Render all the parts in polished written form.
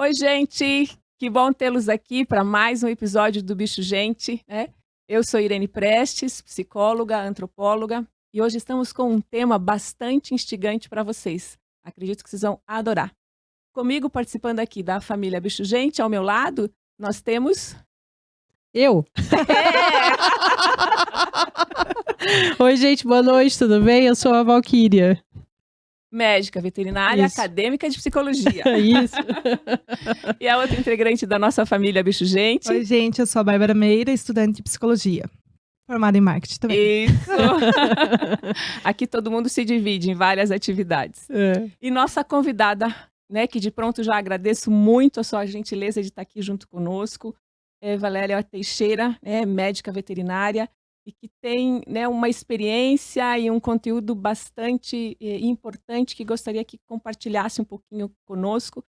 Oi, gente! Que bom tê-los aqui para mais um episódio do Bicho Gente, né? Eu sou Irene Prestes, psicóloga, antropóloga, e hoje estamos com um tema bastante instigante para vocês. Acredito que vocês vão adorar. Comigo, participando aqui da família Bicho Gente, ao meu lado, nós temos... Eu? É! Oi, gente, boa noite, tudo bem? Eu sou a Valquíria. Médica, veterinária, Isso. acadêmica de psicologia. Isso. E a outra integrante da nossa família Bicho Gente. Oi, gente, eu sou a Bárbara Meira, estudante de psicologia. Formada em marketing também. Isso! Aqui todo mundo se divide em várias atividades. É. E nossa convidada, né, que de pronto já agradeço muito a sua gentileza de estar aqui junto conosco, é Valéria Teixeira, médica veterinária, e que tem, né, uma experiência e um conteúdo bastante importante que gostaria que compartilhasse um pouquinho conosco.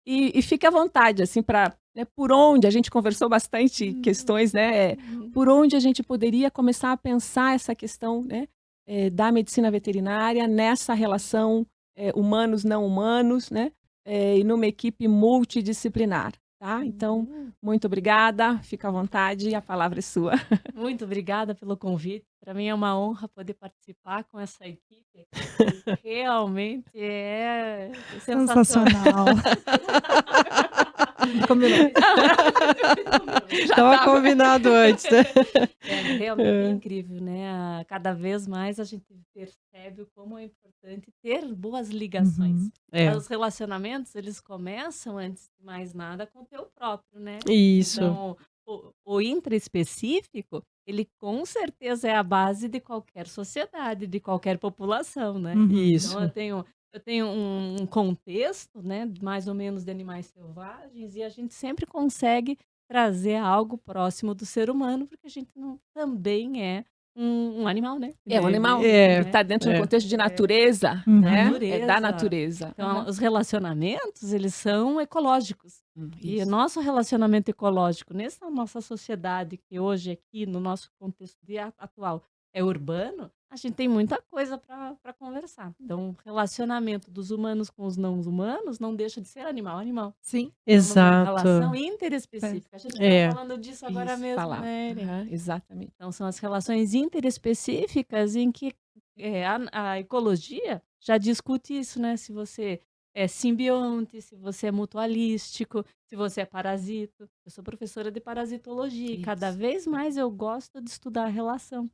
E fique à vontade, assim, para, né, por onde a gente conversou bastante questões, né, por onde a gente poderia começar a pensar essa questão, né, da medicina veterinária nessa relação humanos não humanos, né, e numa equipe multidisciplinar. Tá? Então, muito obrigada, fica à vontade, a palavra é sua. Muito obrigada pelo convite. Para mim é uma honra poder participar com essa equipe. Realmente é sensacional. Combinou. Estava combinado antes. É realmente incrível, né? Cada vez mais a gente percebe o como é importante ter boas ligações. Os relacionamentos, eles começam, antes de mais nada, com o teu próprio, né? Isso. Então, o intraespecífico, ele com certeza é a base de qualquer sociedade, de qualquer população, né? Isso. Então, eu tenho um contexto, né, mais ou menos de animais selvagens, e a gente sempre consegue trazer algo próximo do ser humano, porque a gente também é um animal, né? É um animal que está dentro do contexto de natureza, né? Natureza. É da natureza. Então, os relacionamentos, eles são ecológicos. E o nosso relacionamento ecológico, nessa nossa sociedade, que hoje aqui, no nosso contexto atual, é urbano, a gente tem muita coisa para conversar. Então, o relacionamento dos humanos com os não humanos não deixa de ser animal. Sim. Exato. Uma relação interespecífica. A gente está falando disso agora mesmo, né? Exatamente. Então, são as relações interespecíficas em que a ecologia já discute isso, né? Se você é simbionte, se você é mutualístico, se você é parasito. Eu sou professora de parasitologia e cada vez mais eu gosto de estudar a relação.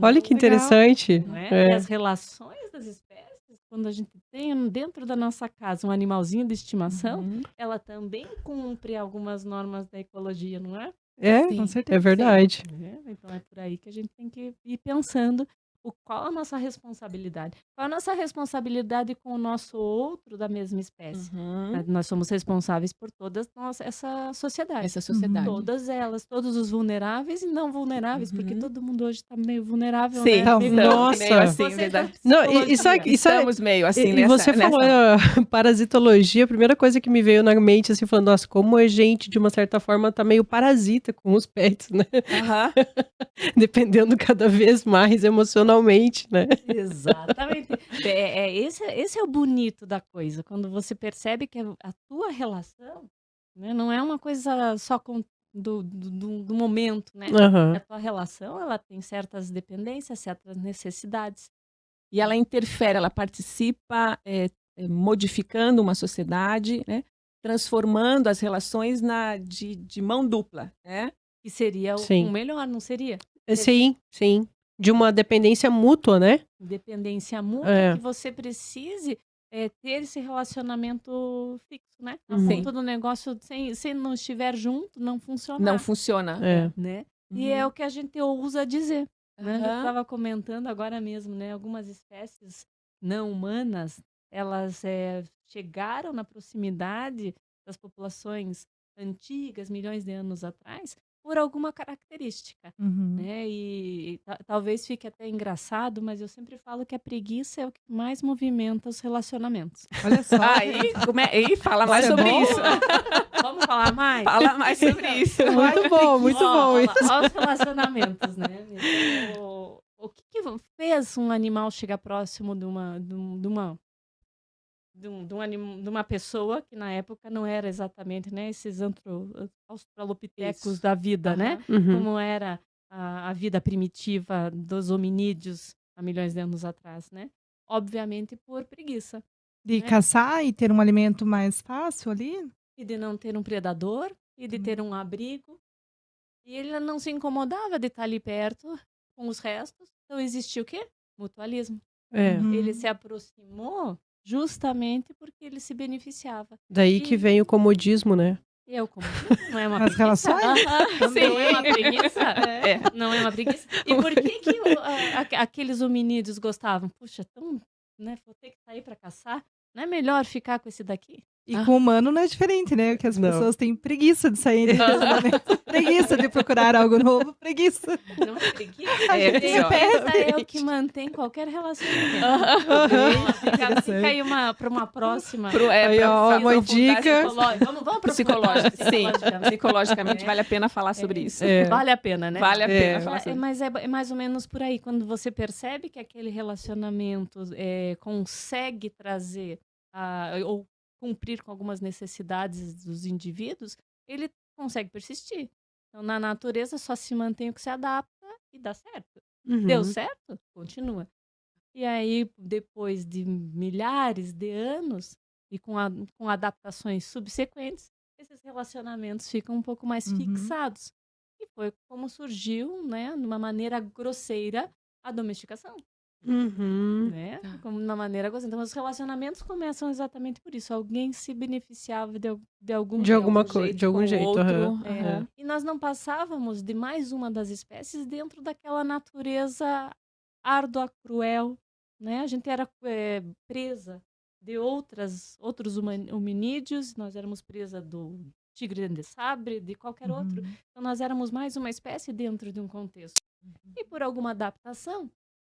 Olha que interessante. Não é? E as relações das espécies, quando a gente tem dentro da nossa casa um animalzinho de estimação, ela também cumpre algumas normas da ecologia, não é? Sim, com certeza. É verdade. Então é por aí que a gente tem que ir pensando qual a nossa responsabilidade. Qual a nossa responsabilidade com o nosso outro da mesma espécie? Nós somos responsáveis por toda essa sociedade. Todas elas, todos os vulneráveis e não vulneráveis, porque todo mundo hoje está meio vulnerável, sim, né? Nossa! Meio assim, estamos meio assim e você falou parasitologia, a primeira coisa que me veio na mente, assim, falando, nossa, como a gente, de uma certa forma, tá meio parasita com os pets, né? Dependendo cada vez mais emocionalmente, né? Exatamente. Esse é o bonito da coisa, quando você percebe que a tua relação, né, não é uma coisa só do momento, né? A tua relação, ela tem certas dependências, certas necessidades. E ela interfere, ela participa modificando uma sociedade, né? Transformando as relações de mão dupla, né? Que seria o melhor, não seria? Sim. De uma dependência mútua, né? Dependência mútua, que você precise ter esse relacionamento fixo, né? Todo negócio, se não estiver junto, não funciona. Não funciona. Né? E é o que a gente ousa dizer. Né? Eu estava comentando agora mesmo, né? Algumas espécies não humanas, elas chegaram na proximidade das populações antigas, milhões de anos atrás, por alguma característica, né? E talvez fique até engraçado, mas eu sempre falo que a preguiça é o que mais movimenta os relacionamentos. Olha só. Aí fala mais sobre isso. Vamos falar mais? Fala mais sobre isso. Muito bom isso. Olha os relacionamentos, né? O que fez um animal chegar próximo de uma de uma pessoa que na época não era exatamente, né, esses australopitecos Isso. da vida, né? Uhum. Como era a vida primitiva dos hominídeos há milhões de anos atrás, né? Obviamente por preguiça. De né? caçar e ter um alimento mais fácil ali? E de não ter um predador, e de ter um abrigo. E ele não se incomodava de estar ali perto com os restos. Então existia o quê? Mutualismo. É. Uhum. Ele se aproximou justamente porque ele se beneficiava. Daí que vem o comodismo, né? E eu, como não é uma As preguiça? relações? Não é uma preguiça? É. Não é uma preguiça? E por que aqueles hominídeos gostavam? Puxa, tão, né, vou ter que sair para caçar. Não é melhor ficar com esse daqui? E com o humano não é diferente, né? Que as Não. pessoas têm preguiça de sair de relacionamento. Preguiça de procurar algo novo. Preguiça. Não é preguiça? É, Preguiça é o que mantém qualquer relacionamento. Fica aí para uma próxima. Aí, ó, uma dica. Vamos para Psicológica. Sim, psicologicamente vale a pena falar sobre isso. É. Vale a pena, né? Vale a pena É. falar sobre Mas é mais ou menos por aí. Quando você percebe que aquele relacionamento consegue trazer ou cumprir com algumas necessidades dos indivíduos, ele consegue persistir. Então, na natureza, só se mantém o que se adapta e dá certo. Uhum. Deu certo? Continua. E aí, depois de milhares de anos e com adaptações subsequentes, esses relacionamentos ficam um pouco mais Uhum. fixados. E foi como surgiu, né, de uma maneira grosseira, a domesticação. Uhum. Né? Como de uma maneira grosseira. Então, os relacionamentos começam exatamente por isso. Alguém se beneficiava de algum De alguma algum coisa, jeito de algum com o jeito. outro. aham. é, Aham. e nós não passávamos de mais uma das espécies dentro daquela natureza árdua, cruel, né? A gente era presa de outros hominídeos, nós éramos presa do tigre de sabre, de qualquer outro. Uhum. Então nós éramos mais uma espécie dentro de um contexto. E por alguma adaptação,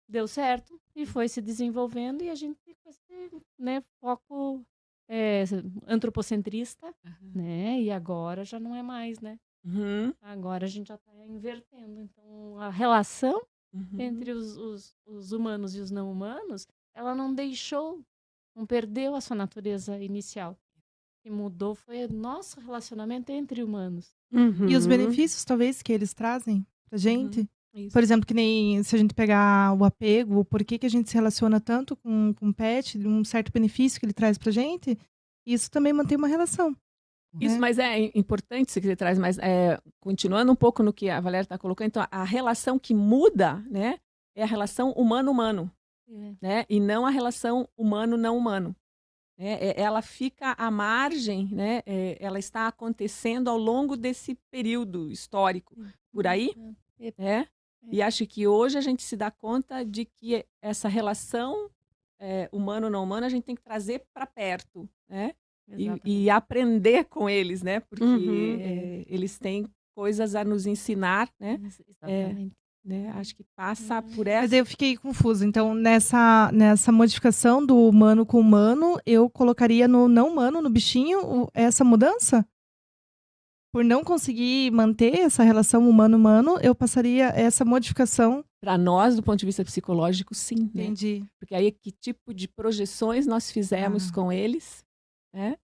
deu certo e foi se desenvolvendo e a gente com esse, né, foco antropocentrista, né? E agora já não é mais, né? Uhum. Agora a gente já está invertendo. Então, a relação Uhum. entre os humanos e os não humanos, ela não perdeu a sua natureza inicial. O que mudou foi o nosso relacionamento entre humanos. Uhum. E os benefícios, talvez, que eles trazem pra gente? Isso. Por exemplo, que nem se a gente pegar o apego, o porquê que a gente se relaciona tanto com o pet, um certo benefício que ele traz pra gente, isso também mantém uma relação. Isso, né? mas é importante isso que você traz, mas continuando um pouco no que a Valéria está colocando, então a relação que muda, né, é a relação humano-humano, né, e não a relação humano-não humano. Ela fica à margem, né, ela está acontecendo ao longo desse período histórico, por aí, né, e acho que hoje a gente se dá conta de que essa relação humano-não humano a gente tem que trazer para perto, né, e aprender com eles, né? Porque Uhum. eles têm coisas a nos ensinar, né? Exatamente. Acho que passa por Mas essa. eu fiquei confusa. Então, nessa modificação do humano com humano, eu colocaria no não humano, no bichinho, essa mudança? Por não conseguir manter essa relação humano-humano, eu passaria essa modificação. Para nós, do ponto de vista psicológico, sim, né? Entendi. Porque aí que tipo de projeções nós fizemos com eles, né?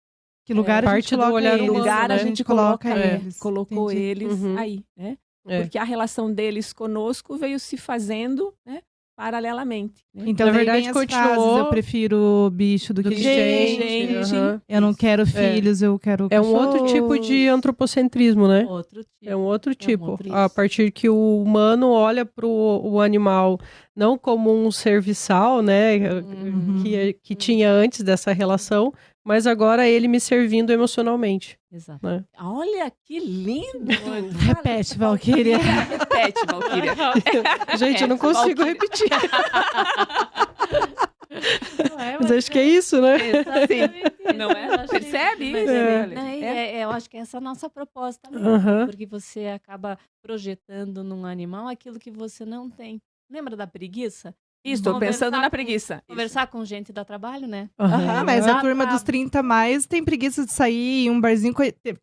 Que lugar a parte gente coloca do olhar eles, humano, lugar né? a gente coloca eles. colocou Entendi. eles Uhum. aí, né? É. Porque a relação deles conosco veio se fazendo, né? Paralelamente. Né? Então, Na daí verdade, vem as continuou frases, eu prefiro bicho do que gente. aham. Eu não quero filhos, eu quero É um outro tipo de cachorros. antropocentrismo, né? Outro tipo. É um outro tipo. outro A isso. partir que o humano olha para o animal não como um serviçal, né? Uhum. Que tinha antes dessa relação, mas agora ele me servindo emocionalmente. Exato. Né? Olha que lindo! Repete, Valquíria. Repete, Valquíria. Gente, eu não consigo Valquíria. repetir. Não é, Mas acho que é isso, né? Exatamente. Não é? Eu achei- Percebe mas isso, é, né, né, Valéria? eu acho que essa é a nossa proposta mesmo. Aham. Porque você acaba projetando num animal aquilo que você não tem. Lembra da preguiça? Estou Conversar pensando na com- preguiça. Conversar com gente dá trabalho, né? Ah, mas a Dá turma pra- dos 30 mais tem preguiça de sair em um barzinho,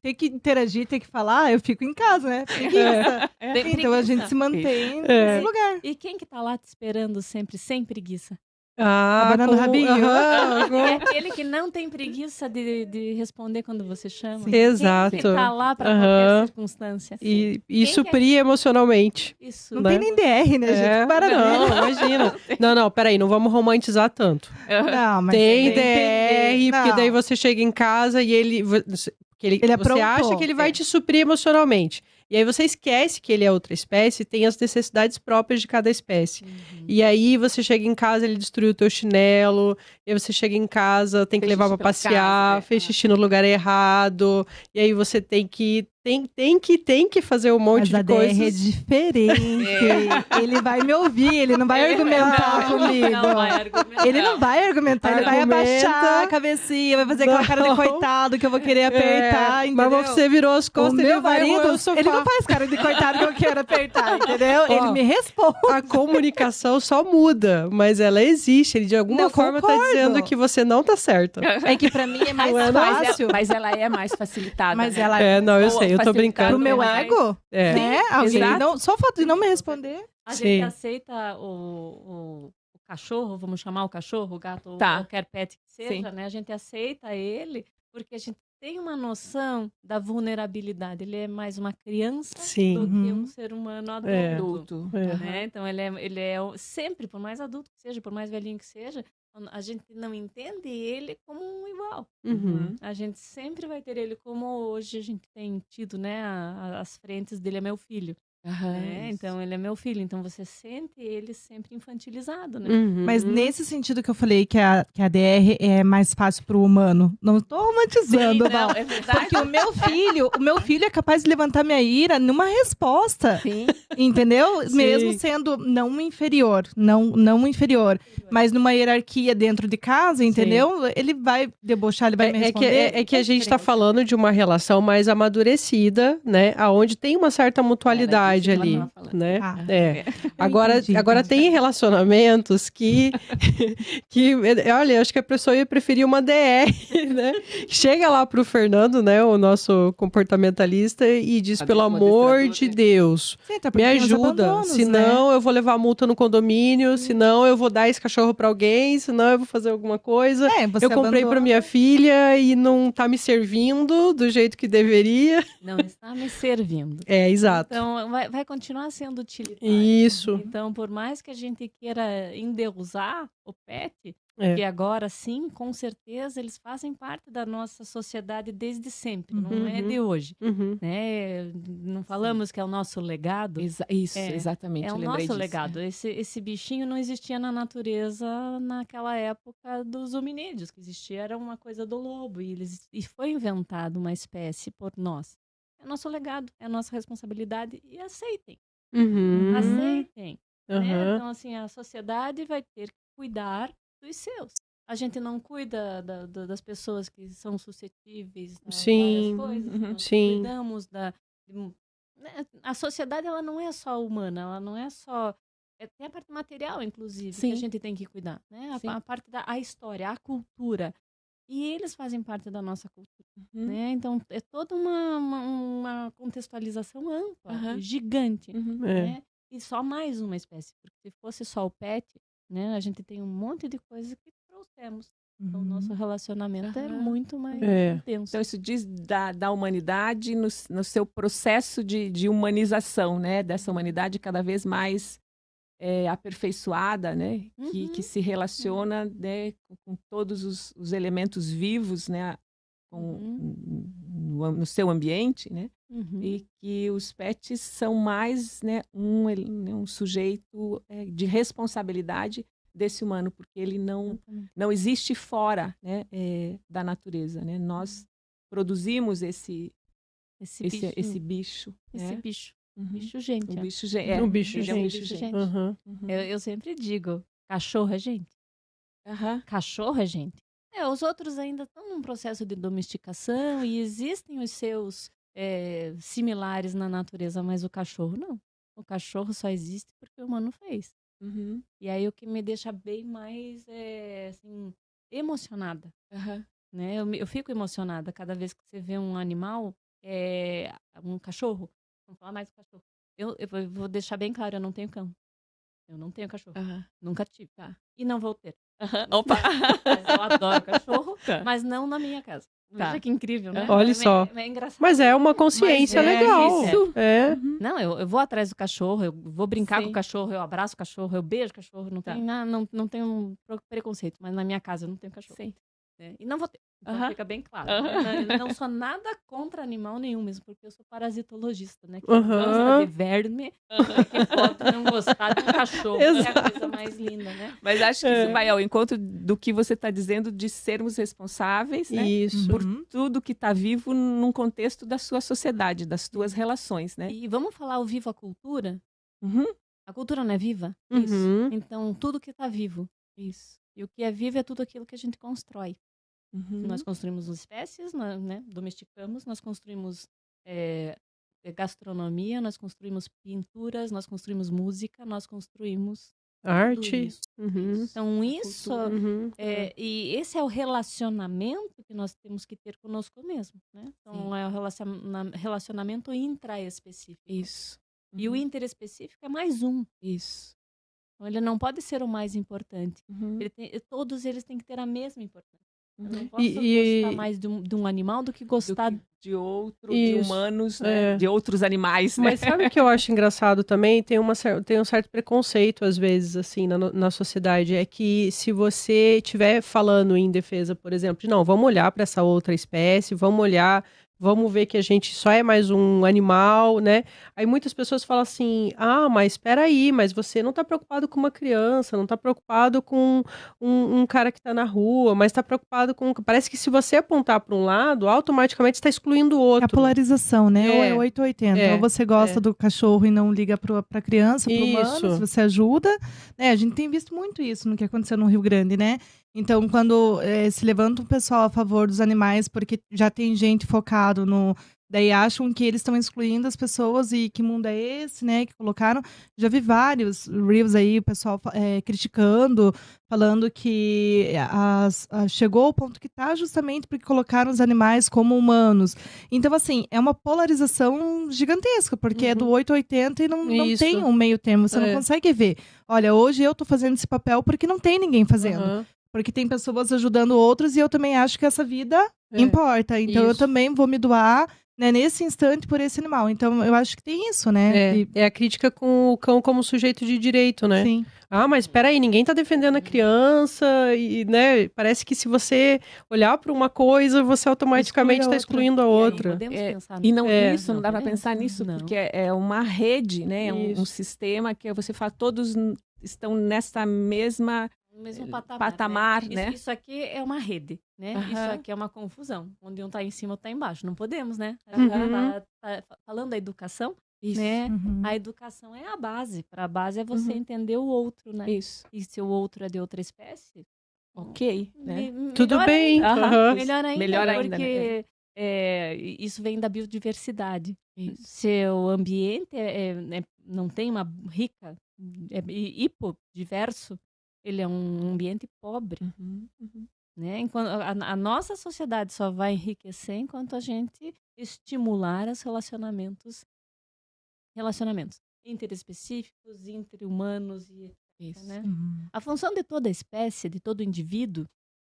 ter que interagir, ter que falar, eu fico em casa, né? Preguiça. Tem Então a gente preguiça. se mantém É. nesse lugar. E quem que tá lá te esperando sempre, sem preguiça? Abanando o rabinho. É aquele que não tem preguiça de responder quando você chama. Sim. Exato. Quem tá lá para Aham. qualquer circunstância. E Quem suprir emocionalmente. Isso. Não Né? tem nem DR, né, gente? Que maravilha. Não, imagina. Não, peraí, não vamos romantizar tanto. Não, mas Tem tem que DR, entender. porque daí Não. você chega em casa e você Ele aprontou. acha que ele vai te suprir emocionalmente. E aí você esquece que ele é outra espécie e tem as necessidades próprias de cada espécie. E aí você chega em casa, ele destruiu o teu chinelo, e aí você chega em casa, tem que Fez levar xixi pra pela passear, casa, fez xixi no lugar errado, e aí você tem que fazer um monte Mas a de DR é coisas. diferente. Ele vai me ouvir, ele não vai argumentar comigo. Não vai argumentar. Ele não vai argumentar, ele vai Argumenta. abaixar a cabecinha, vai fazer aquela cara de Não. coitado que eu vou querer apertar, entendeu? Mas você virou as O costas, meu ele vai marido, roer o sofá. ele não faz cara de coitado que eu quero apertar, entendeu? Ó, Ele me responde. A comunicação só muda, mas ela existe. Ele de alguma Não, forma tá concordo. dizendo que você não tá certa. É que pra mim é mais Não é, não? fácil. Mas ela é mais facilitada. Mas né? ela Não, eu Boa, sei, eu tô facilitada. brincando. pro meu mais. ego, É. né? Alguém exato. não, só o fato de não me responder. A Sim. gente aceita o cachorro, vamos chamar o cachorro, o gato, ou Tá. qualquer pet que seja, Sim. né? A gente aceita ele porque a gente tem uma noção da vulnerabilidade. Ele é mais uma criança Sim. do que Uhum. um ser humano adulto. É. Adulto. É. Né? Então, ele é sempre, por mais adulto que seja, por mais velhinho que seja, a gente não entende ele como um igual. Uhum. A gente sempre vai ter ele como hoje a gente tem tido, né? As frentes dele é meu filho. Aham, Né? isso. Então, ele é meu filho. Então, você sente ele sempre infantilizado, né? Uhum. Mas nesse sentido que eu falei que a DR é mais fácil pro humano, não tô romantizando, Sim, Val. não, é verdade. Porque o meu filho é capaz de levantar minha ira numa resposta, Sim. entendeu? Sim. Mesmo sendo não inferior, não inferior, mas numa hierarquia dentro de casa, entendeu? Ele vai debochar, ele vai me responder. É que a gente tá diferente. falando de uma relação mais amadurecida, né? Aonde tem uma certa mutualidade Era disso que ali, ela tava falando. né? Ah. É. Agora entendi. tem relacionamentos que olha, eu acho que a pessoa ia preferir uma DR, né? Chega lá pro Fernando, né, o nosso comportamentalista, e diz, pelo amor de Deus, Sim, até me porque tem os ajuda, abandonos, senão eu vou levar multa no condomínio, senão eu vou dar esse cachorro pra alguém, senão eu vou fazer alguma coisa. né? Você Eu comprei pra abandona. minha filha e não tá me servindo do jeito que deveria. Não está me servindo. É, exato. Então, vai continuar sendo utilitário. Isso. Então, por mais que a gente queira endeusar o pet, É. que agora sim, com certeza, eles fazem parte da nossa sociedade desde sempre, não é Uhum. de hoje. Uhum. Né? Não falamos que é o nosso legado? Isso, É, exatamente. É eu o lembrei nosso disso, legado. Esse bichinho não existia na natureza naquela época dos hominídeos, que existia era uma coisa do lobo, e foi inventado uma espécie por nós. É nosso legado, é a nossa responsabilidade, e aceitem, Uhum. aceitem. Né? Aham. Então, assim, a sociedade vai ter que cuidar dos seus. A gente não cuida das pessoas que são suscetíveis a Sim, várias coisas. uhum, Nós sim. cuidamos né, a sociedade, ela não é só humana, ela não é só... tem a parte material, inclusive, que Sim. a gente tem que cuidar. Né? Sim. A parte a história, a cultura. E eles fazem parte da nossa cultura. Uhum. Né? Então, é toda uma contextualização ampla, Aham. gigante. Uhum. É. Né? E só mais uma espécie. Porque se fosse só o pet, né, a gente tem um monte de coisa que trouxemos. Então, o nosso relacionamento é Aham. muito mais É. intenso. Então, isso diz da humanidade no seu processo de humanização, né? Dessa humanidade cada vez mais aperfeiçoada, né? Que se relaciona, né, com todos os elementos vivos, né? No seu ambiente, né? Uhum. E que os pets são mais, né, um sujeito de responsabilidade desse humano, porque ele não existe fora, né, da natureza, né? Nós produzimos esse bicho, né? bicho. Uhum. Bicho gente. O ó. bicho Um bicho ele é um gente. bicho gente. Uhum. Uhum. Eu sempre digo, cachorro é gente. Aham. Cachorro é gente. Os outros ainda estão num processo de domesticação e existem os seus similares na natureza, mas o cachorro não. O cachorro só existe porque o humano fez. Uhum. E aí o que me deixa bem mais assim, emocionada. Aham. Né? Eu fico emocionada cada vez que você vê um animal, um cachorro. Vamos falar mais do cachorro. Eu vou deixar bem claro, eu não tenho cão. Eu não tenho cachorro. Aham. Nunca tive. Tá. E não vou ter. Opa! Mas eu adoro cachorro, Tá. mas não na minha casa. Tá. Veja que incrível, né? Olha só. É engraçado. Mas é uma consciência Mas é legal. isso. É. Uhum. Não, eu vou atrás do cachorro, eu vou brincar Sim. com o cachorro, eu abraço o cachorro, eu beijo o cachorro, não Tá. tem não tenho preconceito, mas na minha casa eu não tenho cachorro. Sim. Né? E não vou ter. Então Aham. fica bem claro. Aham. Eu não sou nada contra animal nenhum mesmo, porque eu sou parasitologista, né? Que Aham. gosta de verme, que pode não gostar de um cachorro, que é a Exato. coisa mais linda, né? Mas acho que É. isso vai ao encontro do que você está dizendo de sermos responsáveis, né? Isso. Por Uhum. tudo que está vivo num contexto da sua sociedade, das tuas relações, né? E vamos falar o vivo a cultura? Uhum. A cultura não é viva? Uhum. Então, tudo que está vivo. Isso. E o que é vivo é tudo aquilo que a gente constrói. Uhum. Nós construímos espécies, né? Domesticamos, nós construímos gastronomia, nós construímos pinturas, nós construímos música, nós construímos tudo Arte. isso. Uhum. Então, isso. cultura. Uhum. E esse é o relacionamento que nós temos que ter conosco mesmo, né? Então, Sim. é o relacionamento intraespecífico. Isso. E o Uhum. interespecífico é mais um. Isso. Então, ele não pode ser o mais importante. Uhum. Todos eles têm que ter a mesma importância. Eu não Uhum. posso gostar mais de um animal do que gostar De outro, de Isso. humanos, né? É. De outros animais, né? Mas sabe o que eu acho engraçado também? Tem um certo preconceito, às vezes, assim, na sociedade. É que se você estiver falando em defesa, por exemplo, de não, vamos olhar para essa outra espécie, vamos ver que a gente só é mais um animal, né? Aí muitas pessoas falam assim, mas espera aí, mas você não tá preocupado com uma criança, não tá preocupado com um cara que tá na rua, mas tá preocupado com... Parece que se você apontar para um lado, automaticamente está excluindo o É a outro. polarização, né? Ou É. é 880. É. Ou você gosta É. do cachorro e não liga pra criança, pro humano, Isso. se você ajuda. Né? A gente tem visto muito isso no que aconteceu no Rio Grande, né? Então, quando se levanta um pessoal a favor dos animais, porque já tem gente focado no... Daí acham que eles estão excluindo as pessoas e que mundo é esse, né? Que colocaram. Já vi vários reels aí, o pessoal criticando, falando que chegou ao ponto que tá justamente porque colocaram os animais como humanos. Então, assim, é uma polarização gigantesca, porque é do 880 e não Isso. tem um meio termo. Você não consegue ver. Olha, hoje eu tô fazendo esse papel porque não tem ninguém fazendo. Aham. Porque tem pessoas ajudando outros e eu também acho que essa vida importa. Então, eu Isso. também vou me doar, né, nesse instante por esse animal. Então, eu acho que tem isso, né? É a crítica com o cão como sujeito de direito, né? Sim. Mas espera aí, ninguém tá defendendo a criança e, né, parece que se você olhar para uma coisa, você automaticamente está excluindo a E aí, outra. podemos pensar E não, É. isso, não dá para podemos? pensar nisso, Não. porque é uma rede, né? É um Isso. sistema que você fala, todos estão nessa mesma No mesmo patamar, né? né? Isso aqui é uma rede, né? Aham. Isso aqui é uma confusão, onde um tá em cima, outro tá embaixo. Não podemos, né? Uhum. Falando da educação, Isso. né? Uhum. A educação é a base. Para a base é você Uhum. entender o outro, né? Isso. E se o outro é de outra espécie, Ok, né? Tudo melhor bem. ainda. Aham. Melhor ainda, Melhor ainda, porque isso vem da biodiversidade. Isso. Se o ambiente não tem uma rica, hipodiverso, ele é um ambiente pobre, Uhum, uhum. né? Enquanto a nossa sociedade só vai enriquecer enquanto a gente estimular os relacionamentos interespecíficos, entre-humanos e etc, Isso. né? Uhum. A função de toda espécie, de todo indivíduo,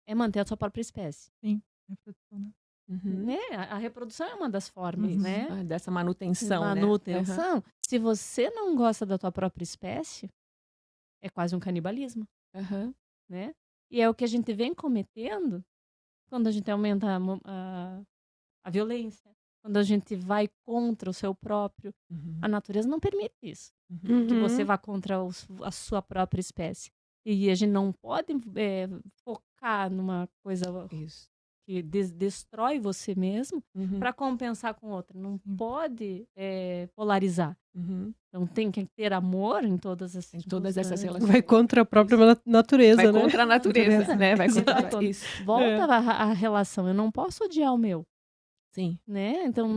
é manter a sua própria espécie. Reprodução, né? Uhum. Né? A reprodução é uma das formas, Uhum. né? Dessa manutenção, né? Manutenção. Se você não gosta da tua própria espécie, é quase um canibalismo, Aham. né? E é o que a gente vem cometendo quando a gente aumenta a violência, quando a gente vai contra o seu próprio. Uhum. A natureza não permite isso, Uhum. que você vá contra a sua própria espécie. E a gente não pode focar numa coisa Isso. que destrói você mesmo Uhum. para compensar com outra. Não pode polarizar. Uhum. Então tem que ter amor em todas essas relações. Vai contra a própria natureza, Vai né? contra a natureza, né? Vai contra Exato. isso. Volta a relação. Eu não posso odiar o meu, Sim. né? Então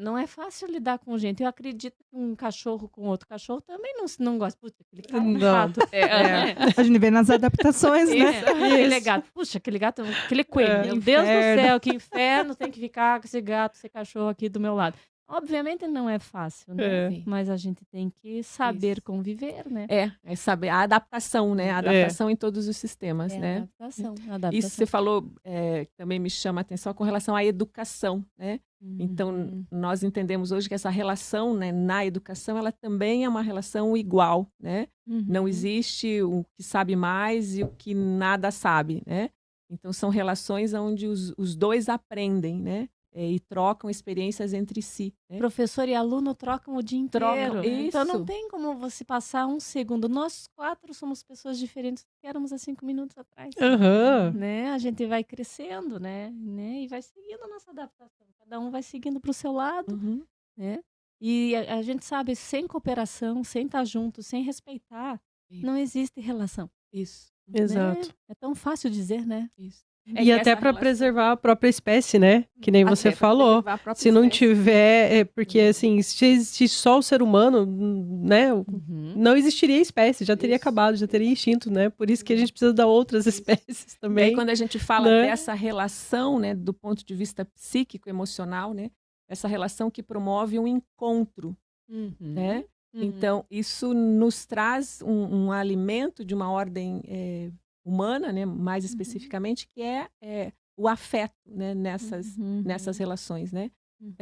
não é fácil lidar com gente. Eu acredito que um cachorro com outro cachorro também não gosta. Puxa, aquele cara Não. chato. A gente vê nas adaptações, né? Aquele gato. Puxa, aquele gato, aquele coelho. Meu Deus do inferno. céu, que inferno tem que ficar com esse gato, esse cachorro aqui do meu lado. Obviamente não é fácil, né? É. Mas a gente tem que saber Isso. conviver, né? É saber a adaptação, né? A adaptação em todos os sistemas, É né? adaptação, Isso adaptação. você falou, também me chama a atenção com relação à educação, né? Então, Uhum. nós entendemos hoje que essa relação, né, na educação, ela também é uma relação igual, né? Não Uhum. existe o que sabe mais e o que nada sabe, né? Então, são relações onde os dois aprendem, né? E trocam experiências entre si, né? Professor e aluno trocam o dia Trocam, inteiro. Então não isso. tem como você passar um segundo. Nós 4 somos pessoas diferentes do que éramos há 5 minutos atrás. Aham. Né? A gente vai crescendo, né? E vai seguindo a nossa adaptação. Cada um vai seguindo para o seu lado, Uhum. né? E a gente sabe, sem cooperação, sem estar junto, sem respeitar, Isso. não existe relação. Isso. Exato. Né? É tão fácil dizer, né? Isso. E que até essa para relação- preservar a própria espécie, né? Que nem você até pra falou. preservar a própria Se não espécie. tiver, porque assim, se existir só o ser humano, né? Uhum. Não existiria espécie, já teria Isso. acabado, já teria extinto, né? Por isso que a gente precisa das outras espécies E aí, também. quando a gente fala né? dessa relação, né, do ponto de vista psíquico, emocional, né, essa relação que promove um encontro, Uhum. né? Uhum. Então, isso nos traz um alimento de uma ordem humana, né, mais especificamente, que é o afeto, né, nessas relações, né? Uhum.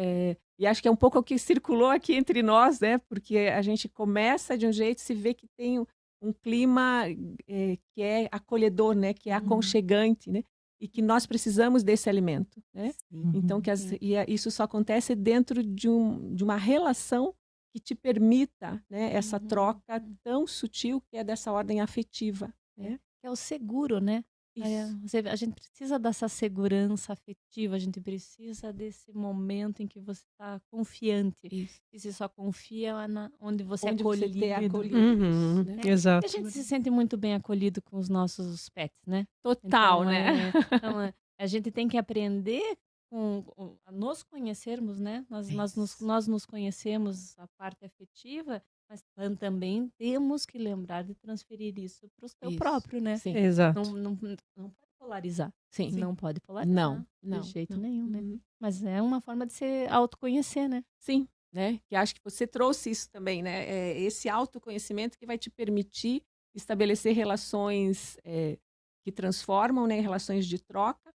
E acho que é um pouco o que circulou aqui entre nós, né? Porque a gente começa de um jeito, se vê que tem um clima que é acolhedor, né? Que é aconchegante, né? E que nós precisamos desse alimento, né? Sim. Então, isso só acontece dentro de uma relação que te permita, né, essa troca tão sutil que é dessa ordem afetiva, né? É o seguro, né? Isso. A gente precisa dessa segurança afetiva, a gente precisa desse momento em que você está confiante. Isso. E você só confia onde você Onde é você acolhido. é acolhido. Uhum, Isso, né? E exato. a gente se sente muito bem acolhido com os nossos pets, né? Total, Então, né? a gente tem que aprender a nos conhecermos, né? Nós nos conhecemos a parte afetiva, mas também temos que lembrar de transferir isso para o seu Isso. próprio, né? Sim. Exato. Não pode polarizar. Sim. Não pode polarizar. Não. De jeito não. nenhum, né? Uhum. Mas é uma forma de se autoconhecer, né? Sim, né? Que acho que você trouxe isso também, né? Esse autoconhecimento que vai te permitir estabelecer relações que transformam, né? Relações de troca,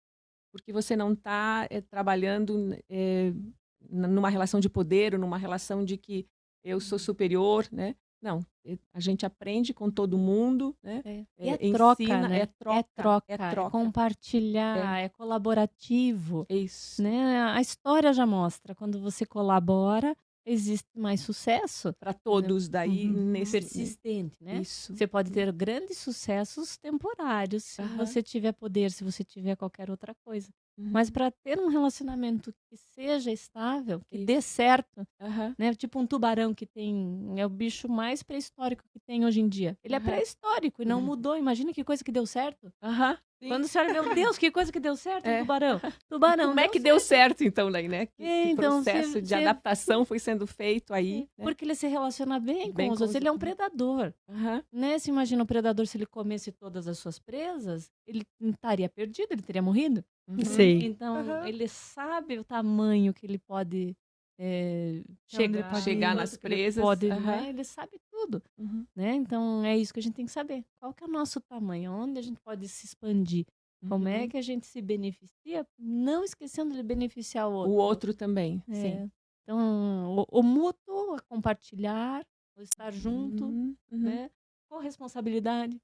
porque você não está trabalhando numa relação de poder ou numa relação de que eu sou superior, né? Não, a gente aprende com todo mundo, né? E é ensina, troca, né? é troca, É compartilhar, é colaborativo. Isso. Né? A história já mostra, quando você colabora, existe mais sucesso. Para todos daí nesse Persistente, né? Isso. Você pode ter grandes sucessos temporários, se você tiver poder, se você tiver qualquer outra coisa. Mas para ter um relacionamento que seja estável, que dê certo, né? Tipo um tubarão que é o bicho mais pré-histórico que tem hoje em dia. Ele é pré-histórico e não mudou. Imagina que coisa que deu certo. Quando você olha, meu Deus, que coisa que deu certo, tubarão. Tubarão. Como é que deu certo, então, daí, né? Que então, processo de adaptação foi sendo feito aí. Né? Porque ele se relaciona bem com os outros. Ele é um predador. Né? Se imagina um predador, se ele comesse todas as suas presas, ele estaria perdido, ele teria morrido. Sim. Então, ele sabe o tamanho que ele pode chegar nas presas. Né? Ele sabe tudo. Né? Então, é isso que a gente tem que saber. Qual que é o nosso tamanho? Onde a gente pode se expandir? Como é que a gente se beneficia? Não esquecendo de beneficiar o outro. O outro também, sim. Então, o mútuo, a compartilhar, o estar junto, né? Corresponsabilidade.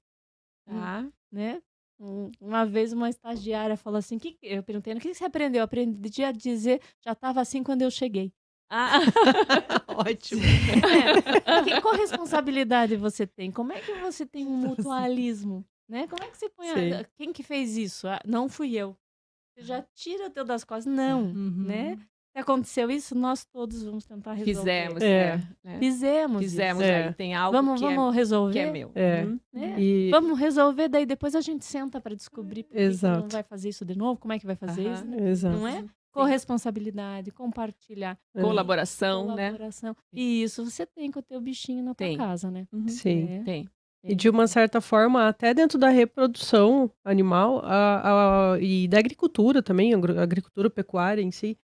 Né? Uma vez uma estagiária falou assim, eu perguntei, o que você aprendeu? Eu aprendi a dizer, já estava assim quando eu cheguei. Ótimo. Que corresponsabilidade você tem? Como é que você tem um mutualismo? Né? Como é que você põe quem que fez isso? Não fui eu. Você já tira o teu das costas. Não, né? Se aconteceu isso, nós todos vamos tentar resolver. Fizemos. Aí tem algo vamos resolver. Que é meu. Vamos resolver, daí depois a gente senta para descobrir por que não vai fazer isso de novo, como é que vai fazer isso, né? Exato. Não é? Corresponsabilidade, compartilhar. Colaboração, né? E isso você tem com o teu bichinho na tua casa, né? Sim. Tem. E de uma certa forma, até dentro da reprodução animal e da agricultura também, a agricultura pecuária em si,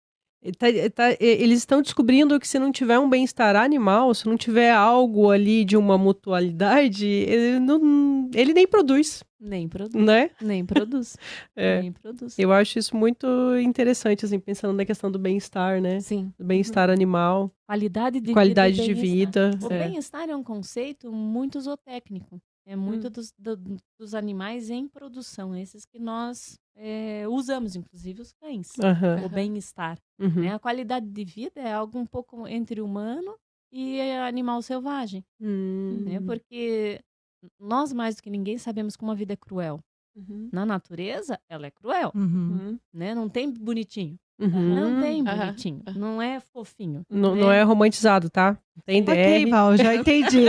Eles estão descobrindo que se não tiver um bem-estar animal, se não tiver algo ali de uma mutualidade, ele nem produz, Nem produz. né? Nem produz. É. Nem produz. Eu acho isso muito interessante, assim, pensando na questão do bem-estar, né? Sim. Do bem-estar animal, Qualidade de qualidade vida. e de bem-estar. vida. O bem-estar é um conceito muito zootécnico. É muito dos animais em produção, esses que nós usamos, inclusive os cães. Aham. O bem-estar. Uhum. Né? A qualidade de vida é algo um pouco entre humano e animal selvagem. Né? Porque nós, mais do que ninguém, sabemos como a vida é cruel. Na natureza, ela é cruel. Né? Não tem bonitinho. Uhum. Não tem Aham. bonitinho. Não é fofinho. Não, né? não é romantizado, tá? Não tem Ok, DR. Val, já entendi.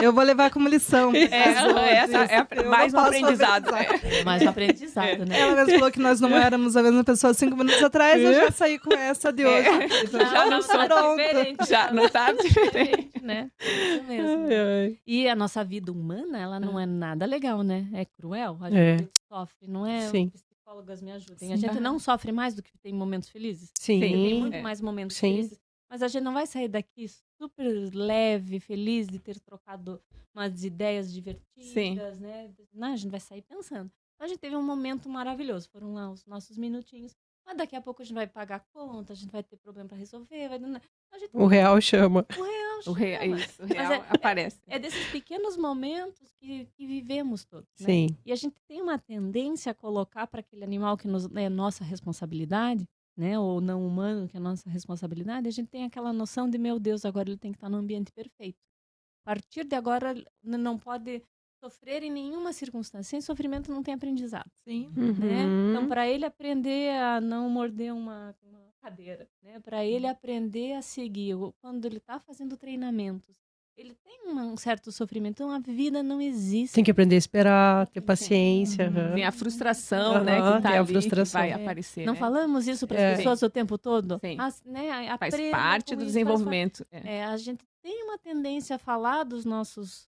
Eu vou levar como lição. Essa é Eu mais um não posso aprendizado. fazer Mais um aprendizado, né? Ela mesmo falou que nós não éramos a mesma pessoa 5 minutos atrás, eu já saí com essa de hoje. Então, Já não sou pronto. diferente. Já não tá diferente. Né? Isso mesmo. Ai, ai. E a nossa vida humana, ela não é nada legal, né? É cruel. A É. gente sofre, não é? Sim. Os psicólogas me ajudem. A gente não sofre mais do que tem momentos felizes. Sim. Tem muito mais momentos Sim. felizes. Mas a gente não vai sair daqui super leve, feliz de ter trocado umas ideias divertidas, né? Não, a gente vai sair pensando. Então, a gente teve um momento maravilhoso. Foram lá os nossos minutinhos. Mas daqui a pouco a gente vai pagar a conta, a gente vai ter problema para resolver. A gente... O real chama. O real chama. O real aparece. É desses pequenos momentos que vivemos todos, né? Sim. E a gente tem uma tendência a colocar para aquele animal que é nossa responsabilidade, né? Ou não humano, que é nossa responsabilidade, a gente tem aquela noção de, meu Deus, agora ele tem que estar no ambiente perfeito. A partir de agora, não pode sofrer em nenhuma circunstância. Sem sofrimento não tem aprendizado. Sim. Né? Uhum. Então, para ele aprender a não morder uma cadeira, né? Para ele aprender a seguir, quando ele está fazendo treinamentos, ele tem um certo sofrimento. Então, a vida não existe. Tem que aprender a esperar, ter paciência. aham. Tem a frustração, né? Aham, Que tá tem a ali, frustração. que vai É. aparecer. Não né? falamos isso para as É. pessoas o tempo todo? Sim. Né? Faz Aprendam parte com do isso, desenvolvimento. a gente tem uma tendência a falar dos nossos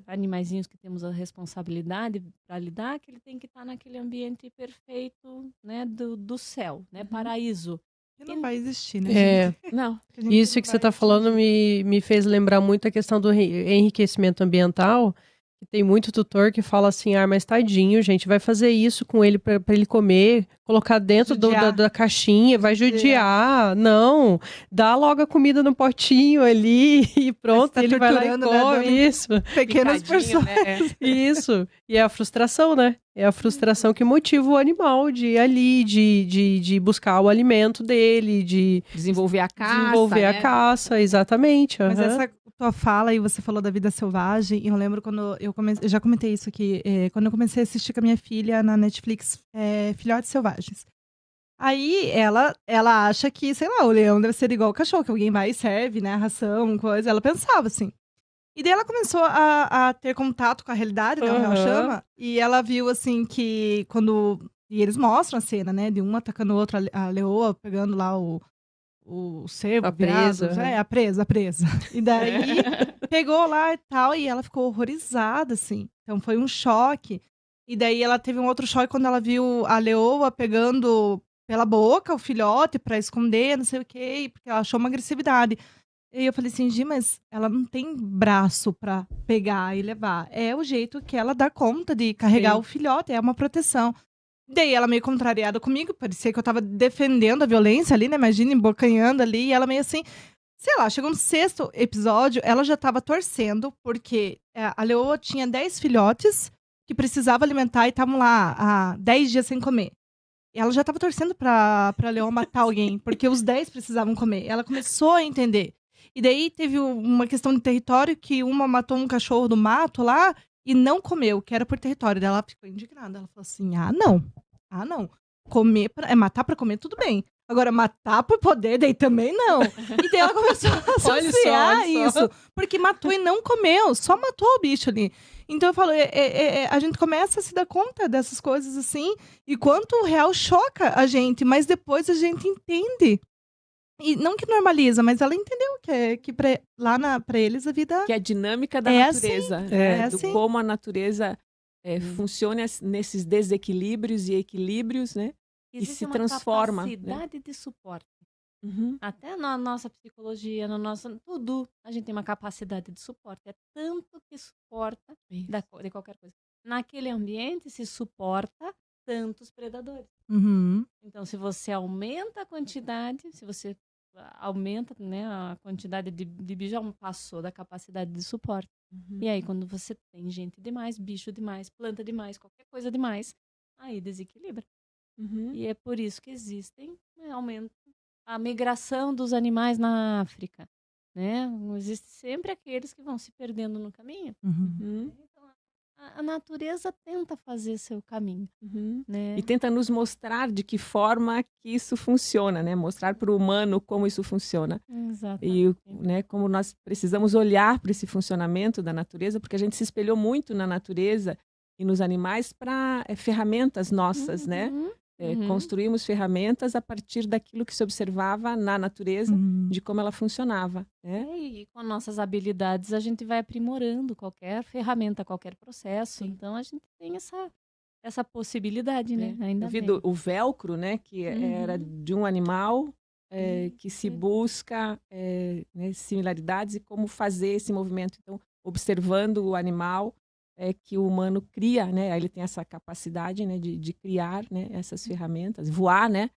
animaizinhos que temos a responsabilidade para lidar, que ele tem que estar naquele ambiente perfeito, né, do céu, né, paraíso. Que não vai existir, né? É, gente? Não. Que a gente isso não que você vai está falando atingir. me fez lembrar muito a questão do enriquecimento ambiental. Que tem muito tutor que fala assim, mas tadinho, gente, vai fazer isso com ele para ele comer, colocar dentro Judiar. da caixinha, vai judiar. Não, dá logo a comida no potinho ali e pronto, tá ele vai lá e torturando, né, come. dando Isso, Pequenas Picadinho, pessoas. né? isso. E é a frustração, né? É a frustração que motiva o animal de ir ali, de buscar o alimento dele, de Desenvolver a caça. desenvolver a né? caça, exatamente. Mas aham. essa tua fala, e você falou da vida selvagem, e eu lembro quando eu já comentei isso aqui, quando eu comecei a assistir com a minha filha na Netflix, Filhotes Selvagens. Aí ela acha que, sei lá, o leão deve ser igual o cachorro, que alguém vai e serve, né, a ração, coisa. Ela pensava assim. E daí ela começou a ter contato com a realidade, né, o real Aham. chama, e ela viu, assim, que quando... E eles mostram a cena, né, de um atacando o outro, a leoa pegando lá o cervo, A presa, virado, aham. a presa. E daí pegou lá e tal, e ela ficou horrorizada, assim. Então foi um choque. E daí ela teve um outro choque quando ela viu a leoa pegando pela boca o filhote pra esconder, não sei o quê, porque ela achou uma agressividade. E eu falei assim, Gi, mas ela não tem braço pra pegar e levar. É o jeito que ela dá conta de carregar Sim. o filhote, é uma proteção. Daí ela meio contrariada comigo, parecia que eu tava defendendo a violência ali, né? Imagina, embocanhando ali, e ela meio assim... Sei lá, chegou no 6º episódio, ela já tava torcendo, porque a leoa tinha 10 filhotes que precisava alimentar e estavam lá há 10 dias sem comer. E ela já tava torcendo pra leoa matar alguém, porque os 10 precisavam comer. Ela começou a entender. E daí teve uma questão de território, que uma matou um cachorro do mato lá e não comeu, que era por território. Daí ela ficou indignada. Ela falou assim, não. Comer matar pra comer, tudo bem. Agora, matar por poder, daí também não. E daí ela começou a associar olha só. isso. Porque matou e não comeu. Só matou o bicho ali. Então eu falo, a gente começa a se dar conta dessas coisas assim. E quanto o real choca a gente. Mas depois a gente entende. E não que normaliza, mas ela entendeu que pra eles a vida... Que é a dinâmica da É assim, natureza. é né? assim. Do como a natureza funciona nesses desequilíbrios e equilíbrios, né? existe se uma transforma, né? capacidade de suporte. Uhum. Até na nossa psicologia, no nosso tudo, a gente tem uma capacidade de suporte. É tanto que suporta Isso. de qualquer coisa. Naquele ambiente se suporta tantos predadores. Uhum. Então, se você aumenta a quantidade, se você aumenta, né, a quantidade de bicho, já passou da capacidade de suporte. Uhum. E aí, quando você tem gente demais, bicho demais, planta demais, qualquer coisa demais, aí desequilibra. Uhum. E é por isso que existem, né, aumenta a migração dos animais na África, né? Existe sempre aqueles que vão se perdendo no caminho. Uhum. Uhum. Então, a natureza tenta fazer seu caminho, Uhum. né? E tenta nos mostrar de que forma que isso funciona, né? Mostrar para o humano como isso funciona. Exatamente. E, né, como nós precisamos olhar para esse funcionamento da natureza, porque a gente se espelhou muito na natureza e nos animais para ferramentas nossas, né? Uhum. Construímos ferramentas a partir daquilo que se observava na natureza, Uhum. de como ela funcionava, né? E com nossas habilidades a gente vai aprimorando qualquer ferramenta, qualquer processo. Sim. Então a gente tem essa possibilidade, né? Ainda Eu vi bem. o velcro, né, que era de um animal que se busca né, similaridades e como fazer esse movimento. Então, observando o animal que o humano cria, né, aí ele tem essa capacidade, né, de criar, né, essas ferramentas, voar, né,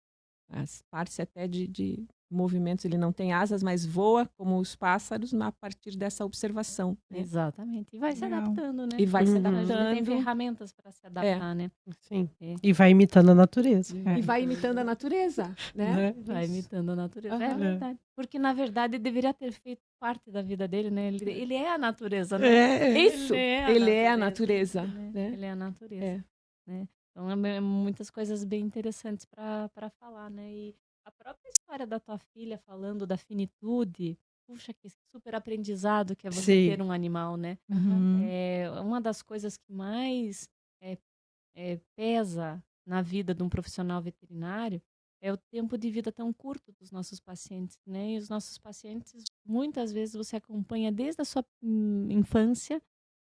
as partes até de movimentos, ele não tem asas, mas voa como os pássaros a partir dessa observação, né? Exatamente. E vai se Legal. adaptando, né? E vai se Uhum. A gente tem adaptando. ferramentas para se adaptar, né? Sim. É. E vai imitando a natureza. É. E vai imitando a natureza, né? Vai Isso. imitando a natureza. Aham. É verdade. Porque, na verdade, deveria ter feito parte da vida dele, né? Ele é a natureza, né? Isso, ele é a natureza, né? né? Ele é a natureza. É. Né? Então, muitas coisas bem interessantes para falar, né? E a própria história da tua filha falando da finitude, puxa, que super aprendizado que é você Sim. ter um animal, né? Uhum. É uma das coisas que mais pesa na vida de um profissional veterinário é o tempo de vida tão curto dos nossos pacientes, né? E os nossos pacientes, muitas vezes, você acompanha desde a sua infância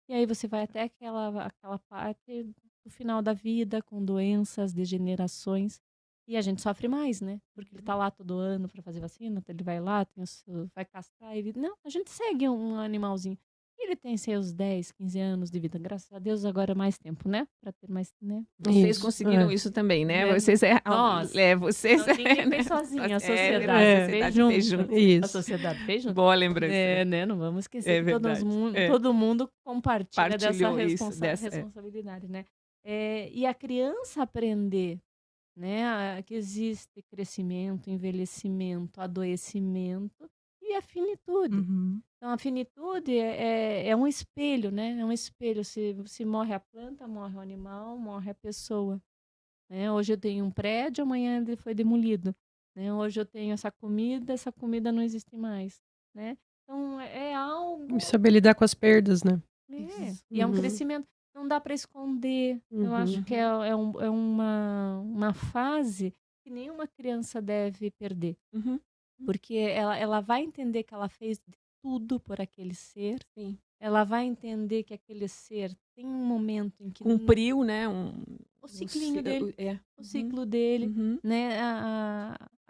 e aí você vai até aquela parte do final da vida, com doenças, degenerações. E a gente sofre mais, né? Porque ele tá lá todo ano para fazer vacina, ele vai lá, vai castrar. Não, a gente segue um animalzinho. Ele tem seus 10, 15 anos de vida. Graças a Deus, agora é mais tempo, né? Para ter mais, né? Vocês Isso, conseguiram isso também, né? É. Vocês Nossa. vocês Não, ninguém né? fez sozinho, a verdade, sociedade a sociedade fez fez junto. junto. A Isso. sociedade fez junto. Boa lembrança. Né? Não vamos esquecer É que verdade. todo mundo compartilha dessa Partilhou isso, responsabilidade, né? E a criança aprender, né, que existe crescimento, envelhecimento, adoecimento e a finitude. Uhum. Então, a finitude é um espelho, né? É um espelho. Se morre a planta, morre o animal, morre a pessoa. Né? Hoje eu tenho um prédio, amanhã ele foi demolido. Né? Hoje eu tenho essa comida não existe mais. Né? Então, é algo... Saber lidar com as perdas, né? E é um Uhum. crescimento. Não dá para esconder. Eu Uhum. acho que é uma fase que nenhuma criança deve perder. Uhum. Porque ela vai entender que ela fez de tudo por aquele ser. Sim. Ela vai entender que aquele ser tem um momento em que... Cumpriu, né? O ciclinho dele. O Uhum. ciclo dele. Uhum. Né?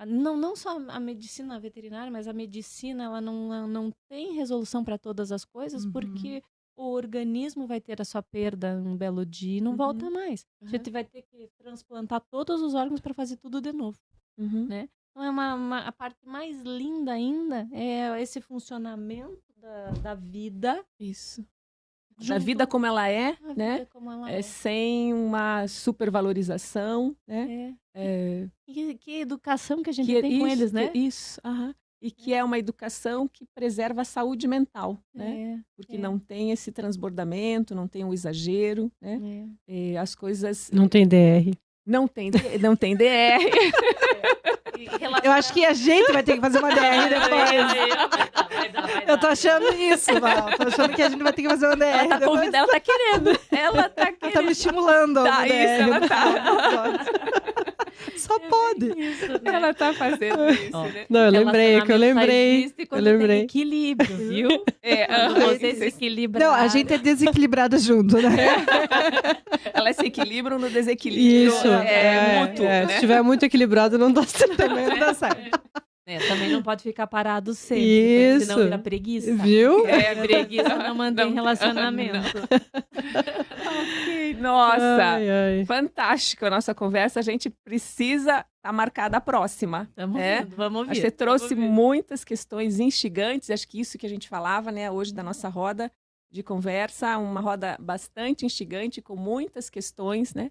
Não só a medicina veterinária, mas a medicina ela não tem resolução para todas as coisas, Uhum. porque o organismo vai ter a sua perda um belo dia e não volta mais. A gente vai ter que transplantar todos os órgãos para fazer tudo de novo. Uhum. Né? Então, a parte mais linda ainda é esse funcionamento da vida. Isso. Da junto vida como ela é, à né? vida como ela é. Sem uma supervalorização, né? Que educação que a gente tem com eles, né? Isso, aham. E que é uma educação que preserva a saúde mental, né? Porque não tem esse transbordamento, não tem o exagero, né? As coisas... Não tem DR. Não tem DR. Eu acho que a gente vai ter que fazer uma DR depois. Vai dar. Eu tô achando isso, Val. Tô achando que a gente vai ter que fazer uma DR. Ela tá convidando, ela tá querendo. Ela tá querendo. Ela tá me estimulando. a Tá, uma isso, DR. ela tá. Só pode. Isso, né? Ela tá fazendo isso, Ó. né? Não, eu lembrei, é que eu Relacionamento só lembrei. existe quando Eu lembrei. tem equilíbrio, viu? Quando você se equilibra. Não, a gente é desequilibrada junto, né? Elas se equilibram no desequilíbrio Isso, mútuo, é. né? Se estiver muito equilibrado, não dá certo. Também não dá certo. Também não pode ficar parado sempre, porque Isso. senão vira preguiça. Viu? Preguiça não mantém Não, relacionamento. Ok, nossa, Ai, ai. fantástico a nossa conversa. A gente precisa estar marcada a próxima. Tamo É? vendo, vamos Acho ver. que você trouxe vamos ver. muitas questões instigantes, acho que isso que a gente falava, né, hoje da nossa roda de conversa, uma roda bastante instigante, com muitas questões, né?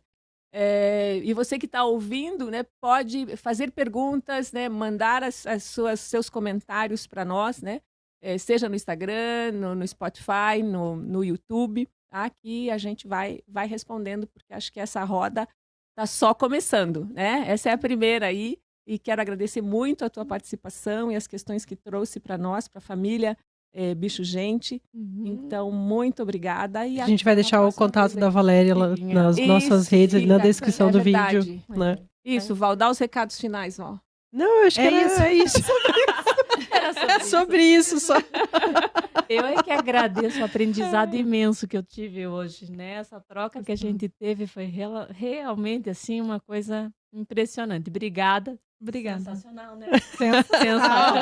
E você que está ouvindo, né, pode fazer perguntas, né, mandar seus comentários para nós, né? Seja no Instagram, no Spotify, no YouTube, tá? Que a gente vai respondendo, porque acho que essa roda está só começando, né? Essa é a primeira aí. E quero agradecer muito a tua participação e as questões que trouxe para nós, para a família Bicho Gente. Então, muito obrigada. E A gente vai deixar o contato da Valéria lá nas nossas redes, ali na descrição do vídeo. Né? Isso, Val, dá os recados finais, Val. Não, eu acho que é isso. Era Sobre isso só. Eu é que agradeço o aprendizado imenso que eu tive hoje, né? Essa troca que a gente teve foi realmente, assim, uma coisa impressionante. Obrigada. Sensacional, né? Sensacional.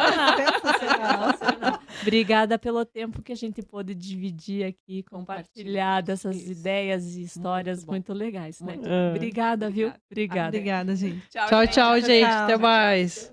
Obrigada pelo tempo que a gente pôde dividir aqui, compartilhar dessas ideias e histórias muito legais, né? Obrigada, viu? Obrigada. Obrigada, gente. Tchau, gente. Até mais.